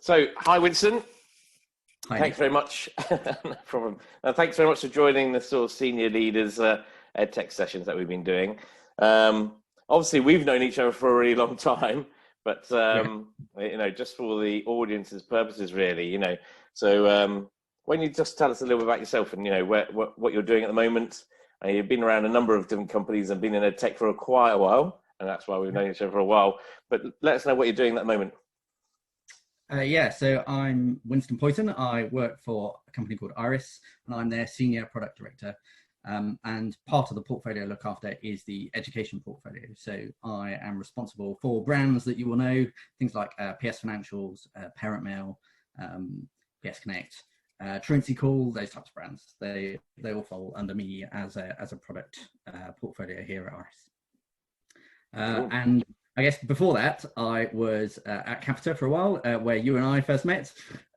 So, hi, Winston. Hi, Thanks Nick. very much. No problem. Thanks very much for joining the sort of senior leaders EdTech sessions that we've been doing. Obviously, we've known each other for a really long time, but Yeah. just for the audience's purposes, really, So, why don't you just tell us a little bit about yourself and what you're doing at the moment? You've been around a number of different companies and been in EdTech for quite a while, and that's why we've known each other for a while. But let us know what you're doing at the moment. So I'm Winston Poyton. I work for a company called RSA, and I'm their senior product director. And part of the portfolio I look after is the education portfolio. So I am responsible for brands that you will know, things like PS Financials, Parent Mail, PS Connect, Truancy Call, those types of brands. They all fall under me as a product portfolio here at RSA. Cool. And I guess before that, I was at Capita for a while, where you and I first met.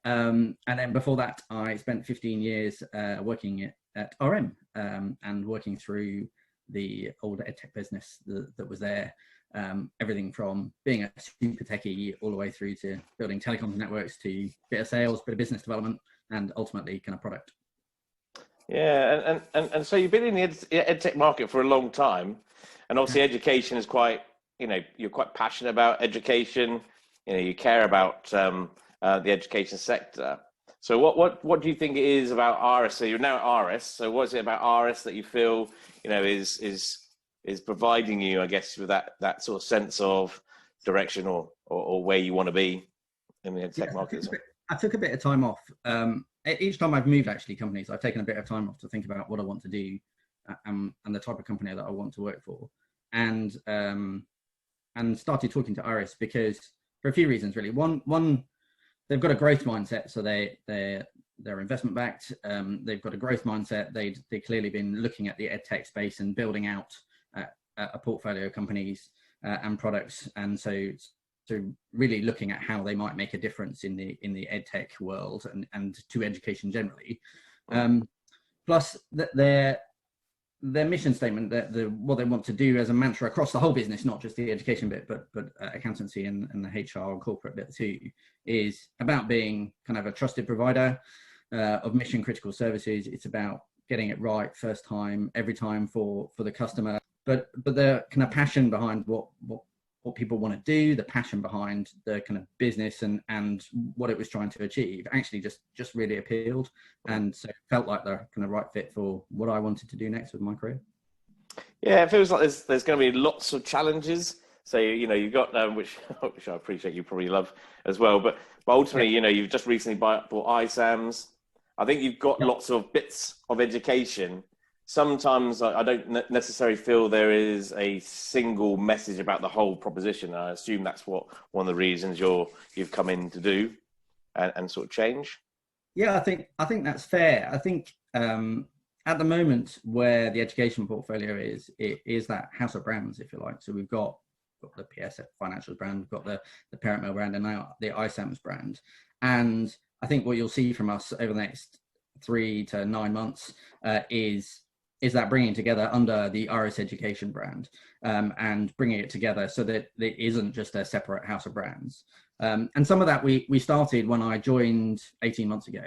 And then before that, I spent 15 years working at RM and working through the old EdTech business that was there. Everything from being a super techie all the way through to building telecoms networks to bit of sales, bit of business development, and ultimately kind of product. Yeah, and so you've been in the EdTech market for a long time, and obviously education is quite, you're quite passionate about education. You care about the education sector. So what do you think it is about RS? So you're now at RS. So what is it about RS that you feel is providing you, I guess, with that sort of sense of direction or where you want to be in the EdTech market? I took a bit of time off. Each time I've moved companies, I've taken a bit of time off to think about what I want to do and the type of company that I want to work for. And started talking to Iris because for a few reasons, really. One, they've got a growth mindset, so they're investment backed. They've got a growth mindset. They've clearly been looking at the EdTech space and building out a portfolio of companies and products, and so really looking at how they might make a difference in the EdTech world and to education generally. Plus, their mission statement, that what they want to do as a mantra across the whole business, not just the education bit, but accountancy and the HR and corporate bit too, is about being kind of a trusted provider of mission critical services. It's about getting it right first time, every time for the customer. But the kind of passion behind what people want to do, the passion behind the kind of business and what it was trying to achieve actually just really appealed, and so it felt like the kind of right fit for what I wanted to do next with my career. Yeah, it feels like there's going to be lots of challenges. So you've got which I appreciate you probably love as well, but ultimately you've just recently bought iSAMS. I think you've got lots of bits of education. Sometimes I don't necessarily feel there is a single message about the whole proposition. I assume that's one of the reasons you've come in to do and sort of change. Yeah, I think that's fair. I think at the moment where the education portfolio is that house of brands, if you like. So we've got the PS Financials brand, we've got the Parent Mail brand, and now the iSAMS brand. And I think what you'll see from us over the next 3 to 9 months is that bringing together under the RS Education brand and bringing it together so that it isn't just a separate house of brands. And some of that we started when I joined 18 months ago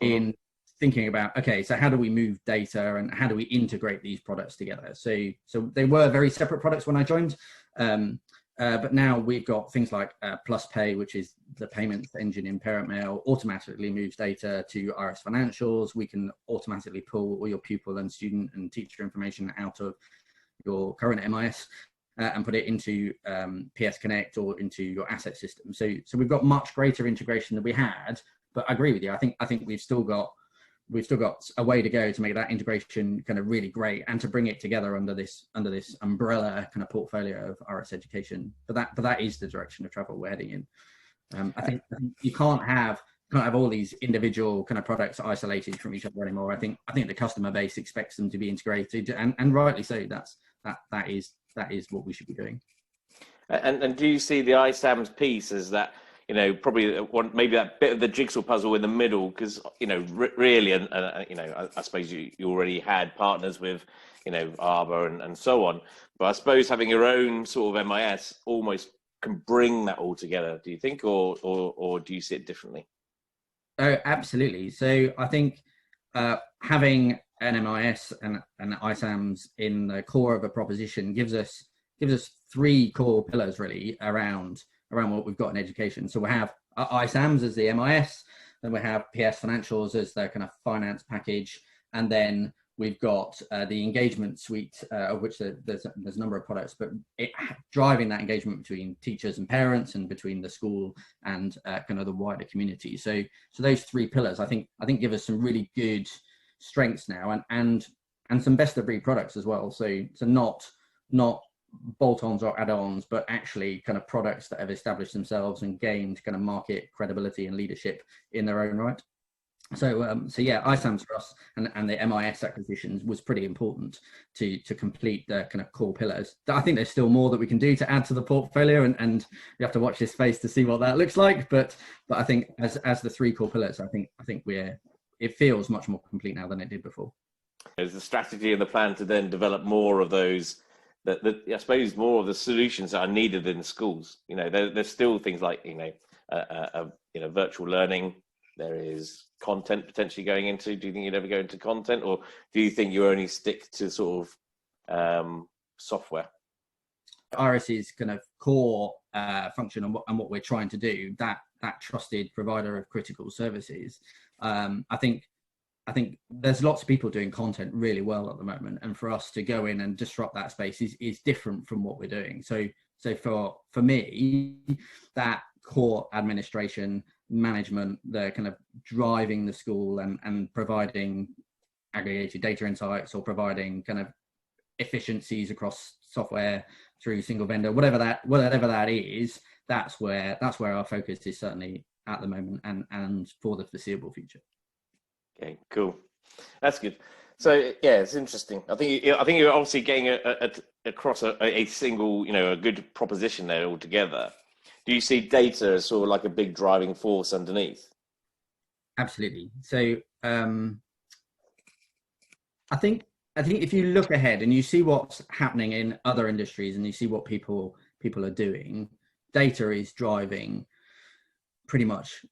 in thinking about, okay, so how do we move data and how do we integrate these products together? So they were very separate products when I joined. But now we've got things like Plus Pay, which is the payments engine in Parent Mail, automatically moves data to RS Financials. We can automatically pull all your pupil and student and teacher information out of your current MIS and put it into PS Connect or into your asset system. So we've got much greater integration than we had. But I agree with you. I think we've still got a way to go to make that integration kind of really great and to bring it together under this umbrella kind of portfolio of RS Education. But that is the direction of travel we're heading in. I think you can't have all these individual kind of products isolated from each other anymore. I think the customer base expects them to be integrated, and rightly so. That is what we should be doing. And do you see the iSAMS piece as that? Probably maybe that bit of the jigsaw puzzle in the middle, because really, and I suppose you already had partners with, Arbor and so on. But I suppose having your own sort of MIS almost can bring that all together, do you think, or do you see it differently? Oh, absolutely. So I think having an MIS and ISAMs in the core of a proposition gives us three core pillars really around what we've got in education. So we have ISAMs as the MIS, then we have PS Financials as their kind of finance package, and then we've got the engagement suite, of which there's a number of products, but driving that engagement between teachers and parents, and between the school and kind of the wider community. So those three pillars, I think give us some really good strengths now, and some best of breed products as well. So not bolt-ons or add-ons, but actually kind of products that have established themselves and gained kind of market credibility and leadership in their own right. So yeah, ISAMs for us and the MIS acquisitions was pretty important to complete the kind of core pillars. I think there's still more that we can do to add to the portfolio, and you have to watch this space to see what that looks like. But I think as the three core pillars, I think it feels much more complete now than it did before. There's the strategy and the plan to then develop more of those. I suppose more of the solutions that are needed in schools. There's still things like virtual learning. There is content potentially going into. Do you think you'd ever go into content, or do you think you only stick to sort of software? RSA's kind of core function and what we're trying to do, that trusted provider of critical services. I think there's lots of people doing content really well at the moment, and for us to go in and disrupt that space is different from what we're doing. So for me, that core administration, management, the kind of driving the school and providing aggregated data insights, or providing kind of efficiencies across software through single vendor, whatever that is, that's where our focus is certainly at the moment and for the foreseeable future. Okay, cool. That's good. So yeah, it's interesting. I think you're obviously getting across a single, a good proposition there altogether. Do you see data as sort of like a big driving force underneath? Absolutely. So I think if you look ahead and you see what's happening in other industries and you see what people are doing, data is driving pretty much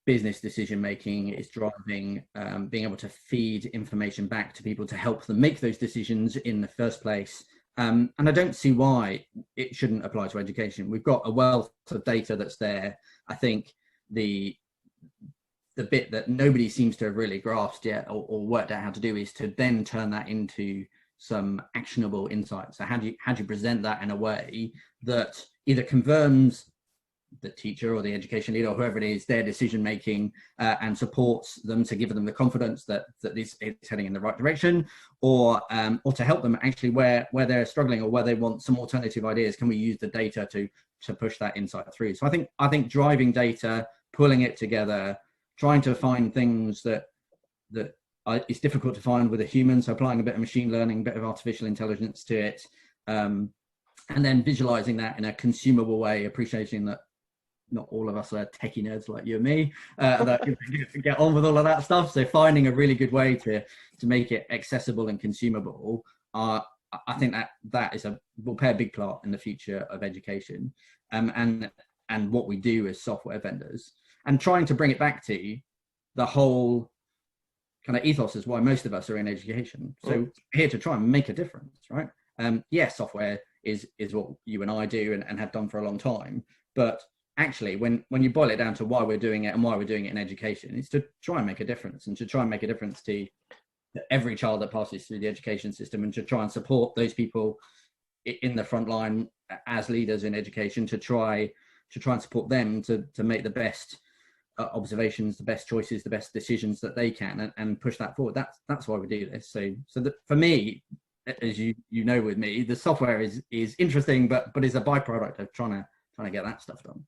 business decision making. Is driving being able to feed information back to people to help them make those decisions in the first place. And I don't see why it shouldn't apply to education. We've got a wealth of data that's there. I think the bit that nobody seems to have really grasped yet or worked out how to do is to then turn that into some actionable insights. So how do you present that in a way that either confirms the teacher or the education leader or whoever it is, their decision making, and supports them to give them the confidence that it's heading in the right direction, or to help them actually where they're struggling or where they want some alternative ideas. Can we use the data to push that insight through? So I think driving data, pulling it together, trying to find things that it's difficult to find with a human, so applying a bit of machine learning, a bit of artificial intelligence to it, and then visualizing that in a consumable way, appreciating that not all of us are techie nerds like you and me that get on with all of that stuff. So finding a really good way to make it accessible and consumable, I think that will play a big part in the future of education, and what we do as software vendors, and trying to bring it back to the whole kind of ethos is why most of us are in education. So we're here to try and make a difference, right? Yes, software is what you and I do and have done for a long time, but actually, when you boil it down to why we're doing it and why we're doing it in education, it's to try and make a difference, and to try and make a difference to every child that passes through the education system, and to try and support those people in the front line as leaders in education, to try and support them to make the best observations, the best choices, the best decisions that they can, and push that forward. That's why we do this. So for me, as you know, with me, the software is interesting, but is a byproduct of trying to get that stuff done.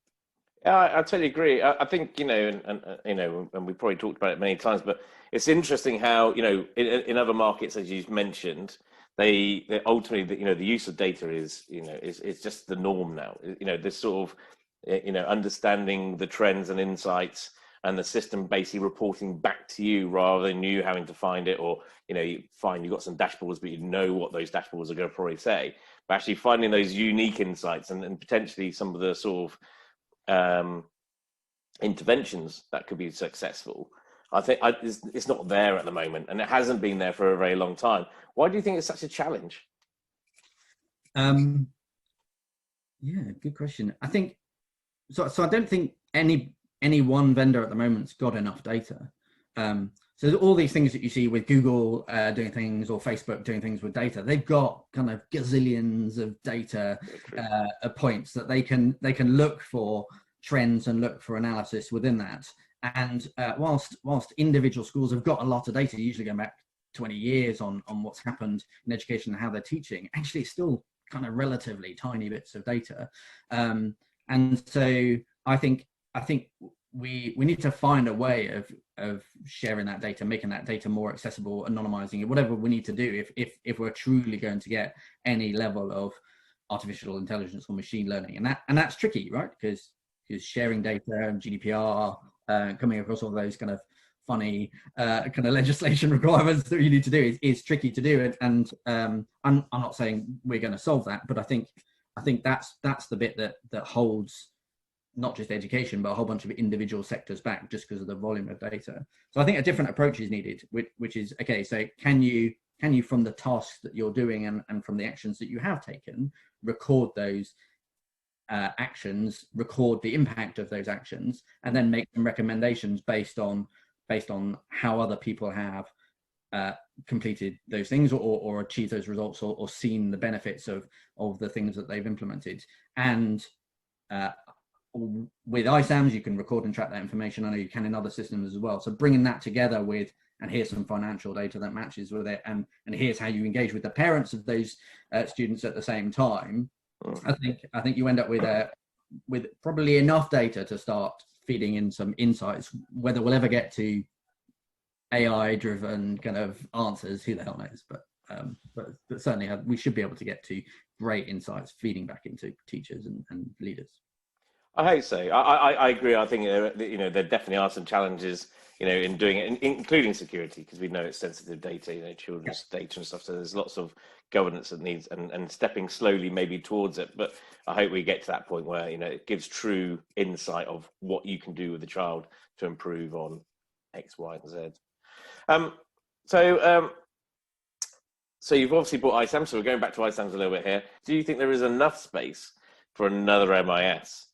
I totally agree. I think, and we probably talked about it many times, but it's interesting how, in other markets, as you've mentioned, they ultimately, the use of data is just the norm now. This sort of, understanding the trends and insights, and the system basically reporting back to you rather than you having to find it, or, you got some dashboards, but you know what those dashboards are going to probably say. but actually finding those unique insights and potentially some of the sort of interventions that could be successful. I think it's not there at the moment, and it hasn't been there for a very long time. Why do you think it's such a challenge? Yeah, good question. I think so. I don't think any one vendor at the moment's got enough data. So all these things that you see with Google doing things or Facebook doing things with data, they've got kind of gazillions of data points that they can look for trends and look for analysis within that. And whilst individual schools have got a lot of data, usually going back 20 years on what's happened in education and how they're teaching, actually it's still kind of relatively tiny bits of data. And so I think we need to find a way of sharing that data, making that data more accessible, anonymizing it, whatever we need to do if we're truly going to get any level of artificial intelligence or machine learning. And that's tricky, right? Because sharing data and GDPR, coming across all those kind of funny kind of legislation requirements that you need to do is tricky to do. And I'm not saying we're going to solve that, but I think that's the bit that holds not just education, but a whole bunch of individual sectors back just because of the volume of data. So I think a different approach is needed, which is, okay, so can you from the tasks that you're doing and from the actions that you have taken, record those actions, record the impact of those actions, and then make some recommendations based on how other people have completed those things or achieved those results or seen the benefits of the things that they've implemented. And with ISAMs, you can record and track that information. I know you can in other systems as well. So bringing that together with, and here's some financial data that matches with it, and here's how you engage with the parents of those students at the same time. I think you end up with probably enough data to start feeding in some insights. Whether we'll ever get to AI-driven kind of answers, who the hell knows? But certainly we should be able to get to great insights feeding back into teachers and leaders. I hope so. I agree. I think there definitely are some challenges in doing it, including security, because we know it's sensitive data, children's data and stuff. So there's lots of governance that needs and stepping slowly maybe towards it. But I hope we get to that point where it gives true insight of what you can do with the child to improve on X, Y, and Z. So you've obviously bought ISAM. So we're going back to ISAMs a little bit here. Do you think there is enough space for another MIS?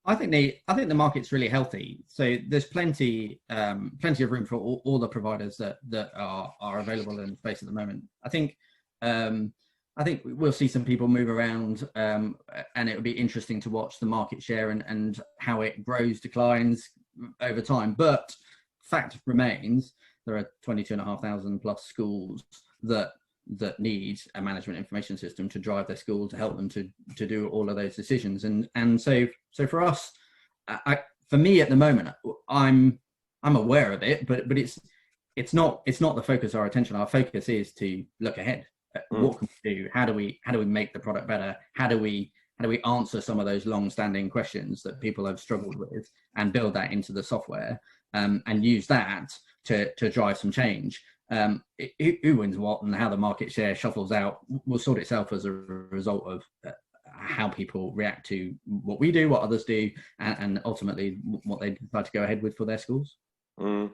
I think the market's really healthy. So there's plenty of room for all the providers that are available in space at the moment. I think we'll see some people move around, and it will be interesting to watch the market share and how it grows, declines over time. But fact remains, there are 22,500 plus schools that need a management information system to drive their school, to help them to do all of those decisions. And so for us, for me at the moment, I'm aware of it, but it's not the focus of our attention. Our focus is to look ahead. What can we do? How do we make the product better? How do we answer some of those long-standing questions that people have struggled with and build that into the software, and use that to drive some change? Who wins what and how the market share shuffles out will sort itself as a result of how people react to what we do, what others do, and ultimately what they decide to go ahead with for their schools. And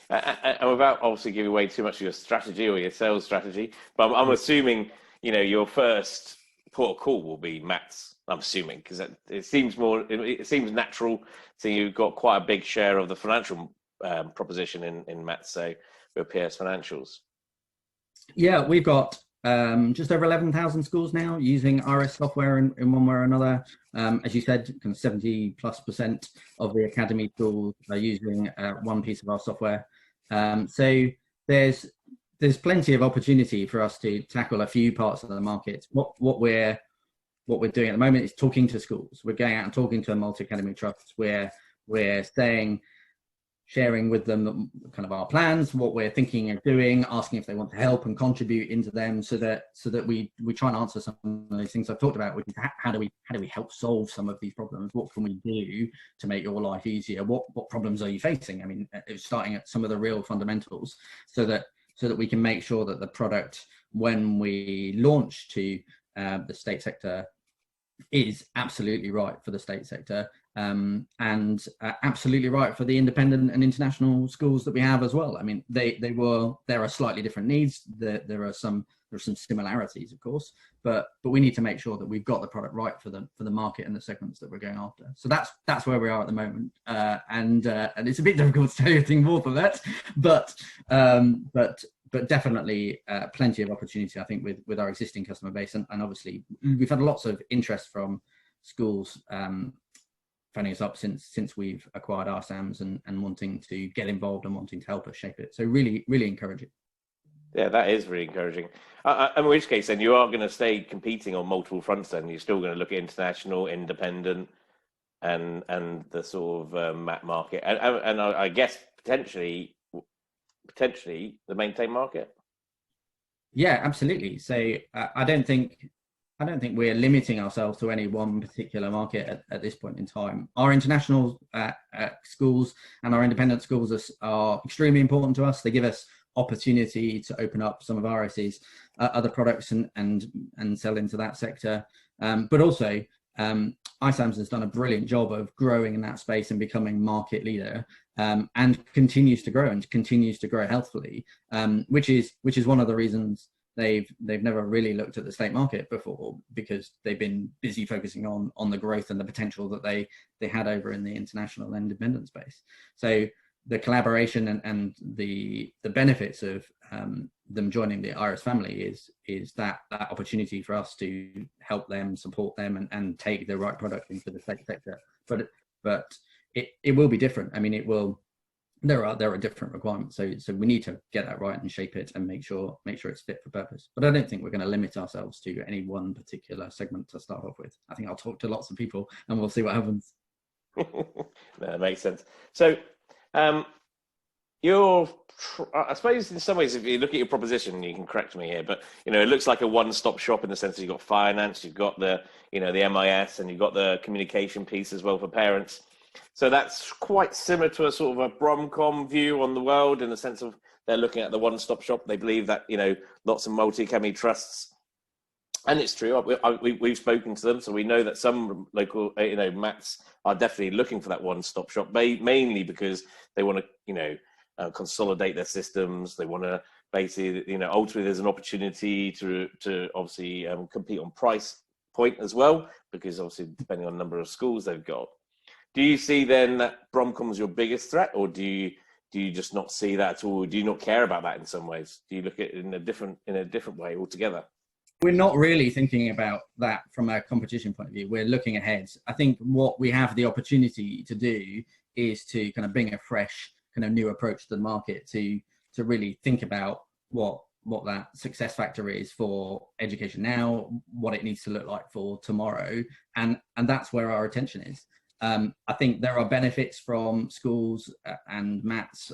without obviously giving away too much of your strategy or your sales strategy, but I'm assuming your first port of call will be maths. I'm assuming, because it seems natural. So you've got quite a big share of the financial proposition in maths. So with PS Financials. Yeah, we've got just over 11,000 schools now using RS software in one way or another. As you said, kind of 70+% of the academy schools are using one piece of our software. So there's plenty of opportunity for us to tackle a few parts of the market. What we're doing at the moment is talking to schools. We're going out and talking to multi-academy trusts where we're sharing with them kind of our plans, what we're thinking of doing, asking if they want to help and contribute into them, so that we try and answer some of those things I've talked about, which is how do we help solve some of these problems? What can we do to make your life easier? What problems are you facing? I mean, starting at some of the real fundamentals, so that we can make sure that the product, when we launch to the state sector is absolutely right for the state sector, and absolutely right for the independent and international schools that we have as well. I mean, there are slightly different needs. There are some similarities, of course, but we need to make sure that we've got the product right for the market and the segments that we're going after. So that's where we are at the moment, and it's a bit difficult to tell you anything more than that, but definitely plenty of opportunity, I think, with our existing customer base, and obviously we've had lots of interest from schools phoning us up since we've acquired RSAMs and wanting to get involved and wanting to help us shape it. So really encouraging. Yeah, that is really encouraging. In which case, then you are going to stay competing on multiple fronts. Then you're still going to look at international, independent, and the sort of MAT market, and I guess potentially the maintain market. Yeah, absolutely. So I don't think we're limiting ourselves to any one particular market at this point in time. Our international schools and our independent schools are extremely important to us. They give us opportunity to open up some of RSA's other products and sell into that sector. But also, ISAMS has done a brilliant job of growing in that space and becoming market leader, and continues to grow healthfully, which is one of the reasons they've never really looked at the state market before, because they've been busy focusing on the growth and the potential that they had over in the international and independent space. So the collaboration and the benefits of them joining the IRIS family is that opportunity for us to help them, support them, and take the right product into the state sector. But it will be different. I mean, there are different requirements. So we need to get that right and shape it and make sure it's fit for purpose. But I don't think we're going to limit ourselves to any one particular segment to start off with. I think I'll talk to lots of people and we'll see what happens. That makes sense. So I suppose in some ways, if you look at your proposition, you can correct me here, but it looks like a one-stop shop in the sense that you've got finance, you've got the the MIS, and you've got the communication piece as well for parents. So that's quite similar to a sort of a Bromcom view on the world, in the sense of they're looking at the one-stop shop. They believe that lots of multi-academy trusts, and it's true. We've spoken to them, so we know that some local MATs are definitely looking for that one-stop shop, mainly because they want to consolidate their systems. They want to basically ultimately there's an opportunity to obviously compete on price point as well, because obviously depending on the number of schools they've got. Do you see then that Bromcom is your biggest threat, or do you just not see that at all? Do you not care about that in some ways? Do you look at it in a different way altogether? We're not really thinking about that from a competition point of view. We're looking ahead. I think what we have the opportunity to do is to kind of bring a fresh kind of new approach to the market, to really think about what that success factor is for education now, what it needs to look like for tomorrow, and that's where our attention is. I think there are benefits from schools and MATs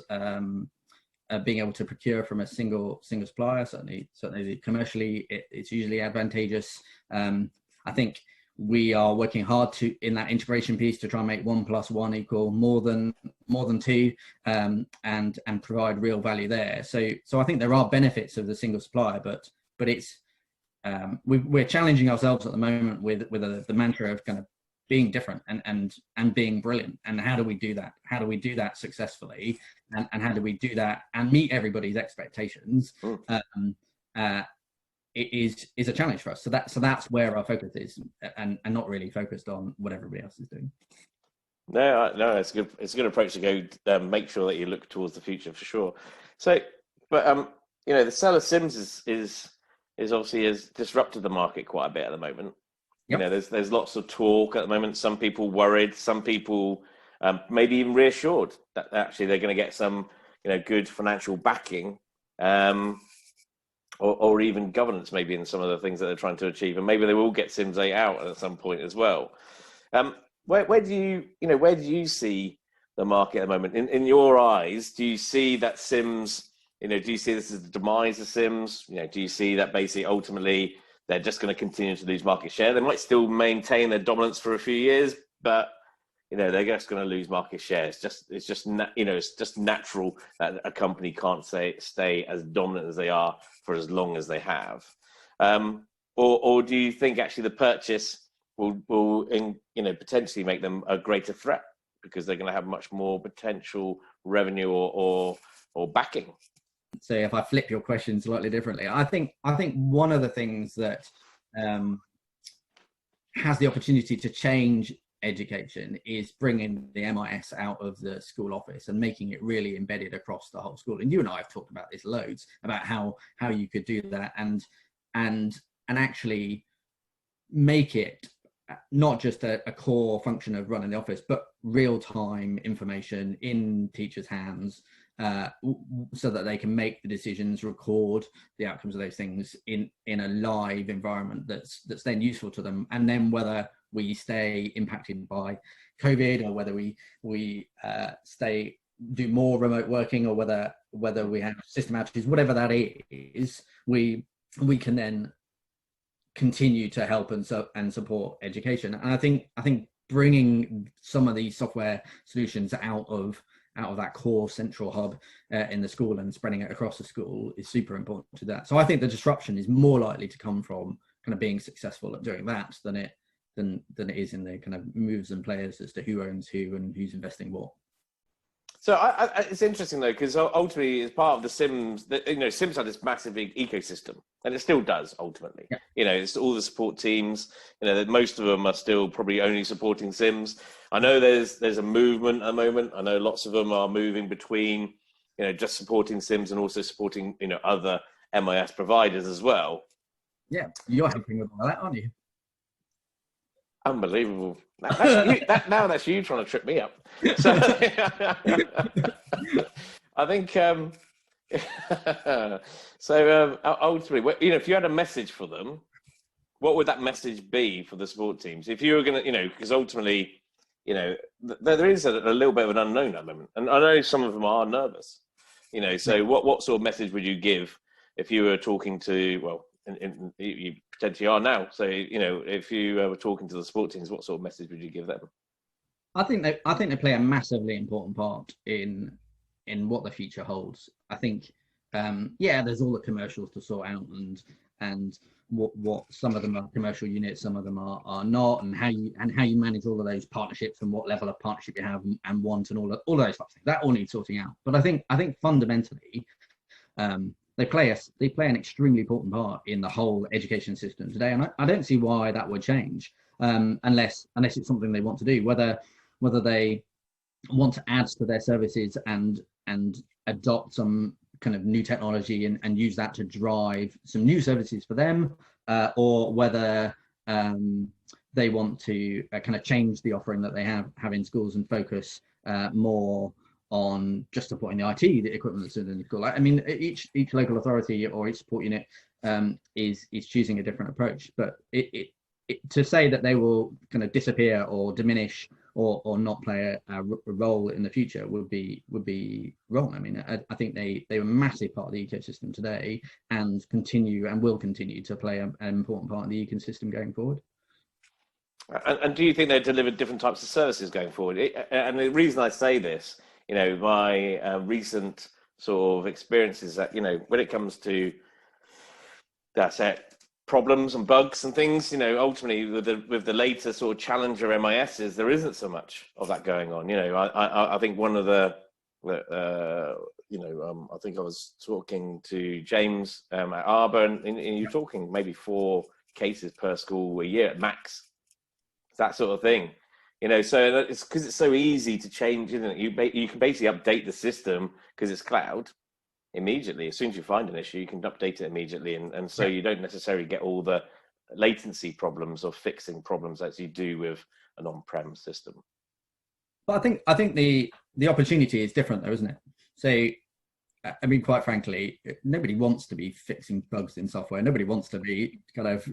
being able to procure from a single supplier. Certainly commercially, it's usually advantageous. I think we are working hard in that integration piece to try and make 1 + 1 equal more than 2, and provide real value there. So I think there are benefits of the single supplier, but it's we're challenging ourselves at the moment with the mantra of kind of being different and being brilliant. And how do we do that? How do we do that successfully? And how do we do that and meet everybody's expectations? It is a challenge for us. So that's where our focus is, and not really focused on what everybody else is doing. No, it's good. It's a good approach to go. Make sure that you look towards the future for sure. So, but the sale of SIMs is obviously has disrupted the market quite a bit at the moment. Yep. There's lots of talk at the moment. Some people worried, some people maybe even reassured that actually they're going to get some good financial backing, or even governance maybe in some of the things that they're trying to achieve, and maybe they will get SIMS 8 out at some point as well. Where do you see the market at the moment? In your eyes, do you see that SIMS? Do you see this as the demise of SIMS? Do you see that basically ultimately they're just going to continue to lose market share? They might still maintain their dominance for a few years, but they're just going to lose market share. It's just natural that a company can't stay as dominant as they are for as long as they have. or do you think actually the purchase will potentially make them a greater threat because they're going to have much more potential revenue or backing? So if I flip your question slightly differently, I think one of the things that has the opportunity to change education is bringing the MIS out of the school office and making it really embedded across the whole school. And you and I have talked about this loads, about how you could do that and actually make it not just a core function of running the office, but real-time information in teachers' hands, so that they can make the decisions, record the outcomes of those things in a live environment that's then useful to them. And then whether we stay impacted by COVID or whether we do more remote working, or whether we have system outages, whatever that is, we can then continue to help and support education. And I think bringing some of these software solutions out of that core central hub in the school and spreading it across the school is super important to that. So I think the disruption is more likely to come from kind of being successful at doing that than it is in the kind of moves and players as to who owns who and who's investing what. So it's interesting though, because ultimately, as part of the Sims, Sims had this massive ecosystem, and it still does ultimately. Yeah. It's all the support teams. That most of them are still probably only supporting Sims. I know there's a movement at the moment. I know lots of them are moving between, just supporting Sims and also supporting, other MIS providers as well. Yeah, you're helping with all that, aren't you? Unbelievable. That's you trying to trip me up. So I think ultimately, if you had a message for them, what would that message be for the support teams? If you were going to, because ultimately, there is a little bit of an unknown at the moment, and I know some of them are nervous. So what sort of message would you give if you were talking to, well, and you potentially are now. So, if you were talking to the sport teams, what sort of message would you give them? I think they play a massively important part in what the future holds. I think, there's all the commercials to sort out and what some of them are commercial units, some of them are not, and how you manage all of those partnerships and what level of partnership you have and want and all of those types of things. That all needs sorting out. But I think fundamentally, they play an extremely important part in the whole education system today, and I don't see why that would change unless it's something they want to do. Whether they want to add to their services and adopt some kind of new technology and use that to drive some new services for them, or whether they want to kind of change the offering that they have in schools and focus more on just supporting the IT, the equipment that's in the school. I mean, each local authority or each support unit is choosing a different approach. But to say that they will kind of disappear or diminish or not play a role in the future would be wrong. I mean, I think they are a massive part of the ecosystem today and will continue to play an important part of the ecosystem going forward. And do you think they deliver different types of services going forward? And the reason I say this, my recent sort of experiences that, when it comes to problems and bugs and things, ultimately with the later sort of challenger MISs, there isn't so much of that going on. I think one of I think I was talking to James at Arbor, and you're talking maybe 4 cases per school a year at max, that sort of thing. So it's because it's so easy to change, isn't it? You can basically update the system because it's cloud immediately. As soon as you find an issue, you can update it immediately, and so you don't necessarily get all the latency problems or fixing problems as you do with an on-prem system. But I think the opportunity is different though, isn't it? So I mean, quite frankly, nobody wants to be fixing bugs in software. Nobody wants to be kind of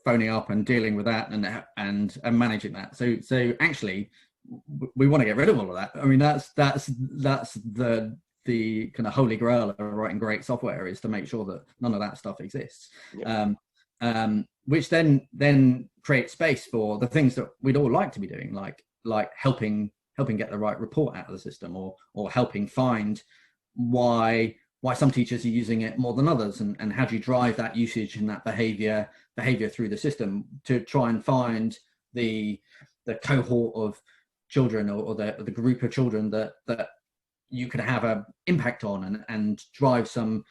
phoning up and dealing with that and managing that. So actually, we want to get rid of all of that. I mean, that's the kind of holy grail of writing great software, is to make sure that none of that stuff exists. Yep. Which then creates space for the things that we'd all like to be doing, like helping get the right report out of the system, or helping find why why some teachers are using it more than others, and how do you drive that usage and that behavior through the system to try and find the cohort of children, or the group of children that you could have an impact on and drive some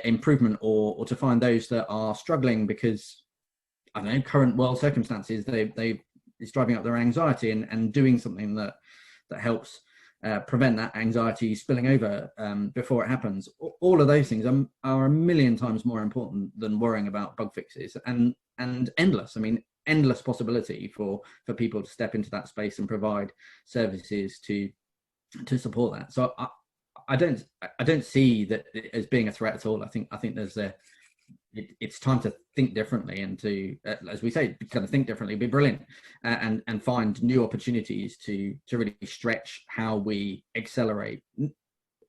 improvement, or to find those that are struggling because, I don't know, current world circumstances, it's driving up their anxiety, and doing something that helps prevent that anxiety spilling over before it happens. All of those things are a million times more important than worrying about bug fixes, and endless possibility for people to step into that space and provide services to support that. So I don't see that as being a threat at all. I think there's it's time to think differently, and to, as we say, kind of think differently, be brilliant, and find new opportunities to really stretch how we accelerate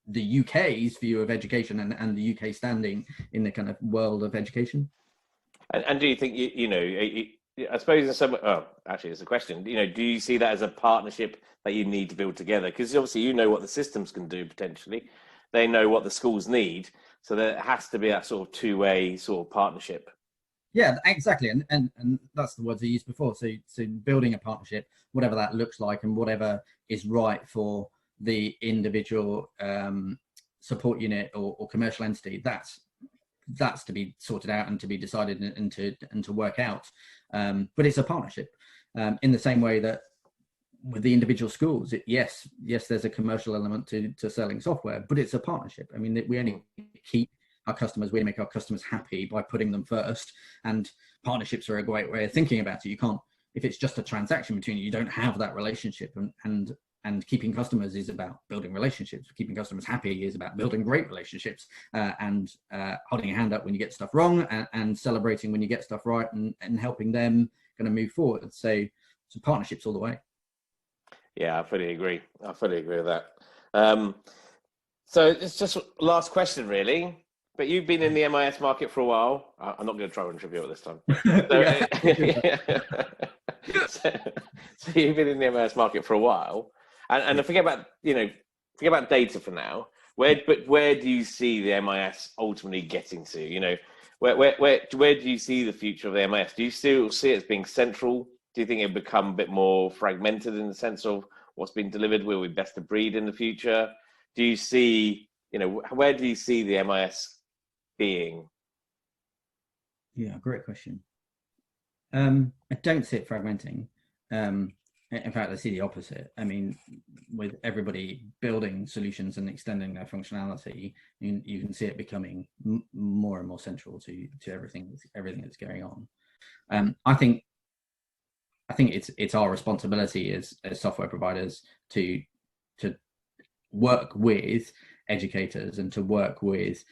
the UK's view of education, and the UK standing in the kind of world of education. And do you think, I suppose in some, actually it's a question, do you see that as a partnership that you need to build together? Because obviously what the systems can do potentially, they know what the schools need, so there has to be that sort of two-way sort of partnership. Yeah, exactly, and that's the words I used before. So building a partnership, whatever that looks like, and whatever is right for the individual support unit or commercial entity, that's to be sorted out and to be decided and to work out. But it's a partnership, in the same way that with the individual schools, yes, there's a commercial element to selling software, but it's a partnership. I mean, we only keep our customers, we make our customers happy by putting them first, and partnerships are a great way of thinking about it. You can't, if it's just a transaction between you don't have that relationship, and keeping customers is about building relationships. Keeping customers happy is about building great relationships, and holding a hand up when you get stuff wrong, and celebrating when you get stuff right, and helping them kind of move forward. So partnerships all the way. Yeah, I fully agree with that. So it's just last question really, but you've been in the MIS market for a while. I'm not going to try and trivial this time. So you've been in the MIS market for a while, and forget about data for now. Where do you see the MIS ultimately getting to? Where do you see the future of the MIS? Do you still see it as being central? Do you think it'll become a bit more fragmented in the sense of what's been delivered? Will we best of breed in the future? Do you see, where do you see the MIS being? Yeah, great question. I don't see it fragmenting. In fact, I see the opposite. I mean, with everybody building solutions and extending their functionality, you can see it becoming more and more central to everything that's going on. I think it's our responsibility as software providers to work with educators, and to work with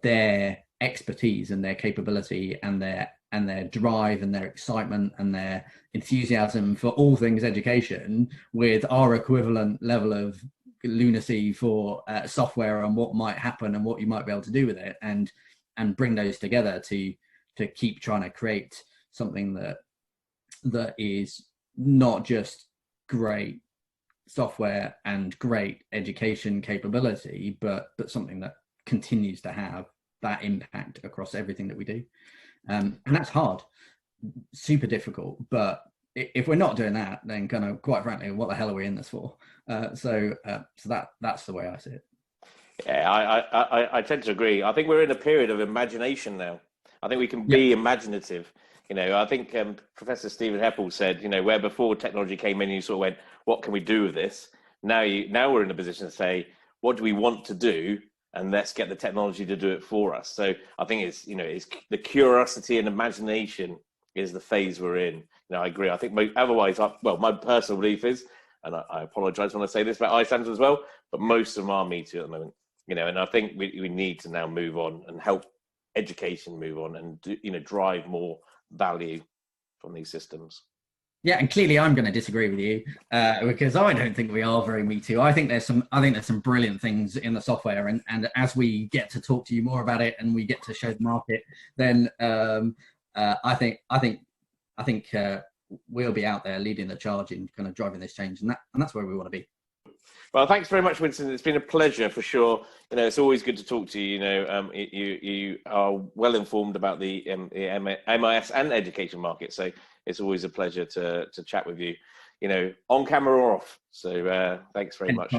their expertise and their capability and their drive and their excitement and their enthusiasm for all things education, with our equivalent level of lunacy for software and what might happen and what you might be able to do with it, and bring those together to keep trying to create something that is not just great software and great education capability, but something that continues to have that impact across everything that we do. And that's hard, super difficult. But if we're not doing that, then kind of, quite frankly, what the hell are we in this for? So that's the way I see it. Yeah, I tend to agree. I think we're in a period of imagination now. I think we can be imaginative. I think Professor Stephen Heppel said, where before technology came in, you sort of went, what can we do with this? Now we're in a position to say, what do we want to do? And let's get the technology to do it for us. So I think it's the curiosity and imagination is the phase we're in. I agree. I think otherwise, my personal belief is, and I apologize when I say this about iSAMs as well, but most of them are Me Too at the moment. And I think we need to now move on and help education move on and drive more value from these systems. Yeah, and clearly I'm going to disagree with you because I don't think we are very Me Too. I think there's some brilliant things in the software, and as we get to talk to you more about it and we get to show the market, then I think we'll be out there leading the charge in kind of driving this change, and that's where we want to be. Well, thanks very much, Winston. It's been a pleasure for sure. You know, it's always good to talk to you. You know, you are well informed about the MIS and education market, so it's always a pleasure to chat with you. You know, on camera or off. So thanks very much.